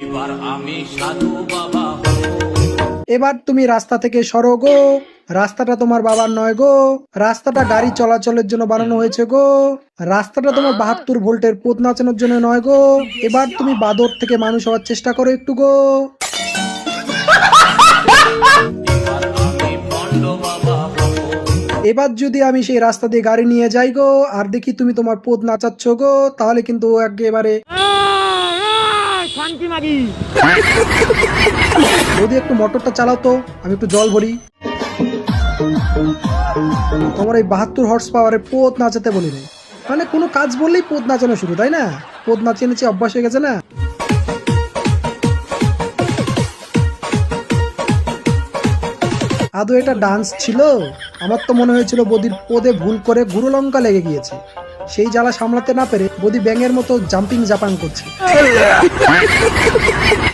এবার আমি সাধু বাবা হব। এবার তুমি রাস্তা থেকে সরো গো, রাস্তাটা তোমার বাবার নয় গো, রাস্তাটা গাড়ি চলাচলের জন্য বানানো হয়েছে গো, রাস্তাটা তোমার 72 ভোল্টের পোত নাচানোর জন্য নয় গো। এবার তুমি বাদর থেকে মানুষ হওয়ার চেষ্টা করো একটু গো। এবার আমি ভণ্ড বাবা হব। এবার যদি আমি সেই রাস্তা দিয়ে গাড়ি নিয়ে যাই গো আর দেখি তুমি তোমার পোত নাচাচ্ছ গো, তাহলে কিন্তু একেবারে যদি একটু মোটরটা চালাও তো, আমি একটু জল ভরি। তোমার এই 72 হর্স পাওয়ারের পোত নাচাতে বলি নাই, মানে কোনো কাজ বললেই পোত নাচানো শুরু, তাই না? পোত নাচিয়ে নাচিয়ে অভ্যাস হয়ে গেছে না। আদৌ এটা ডান্স ছিল? আমার তো মনে হয়েছিল বদির পোদে ভুল করে গুরু লঙ্কা লেগে গিয়েছে, সেই জ্বালা সামলাতে না পেরে বদি ব্যাঙের মতো জাম্পিং জাপাং করছে।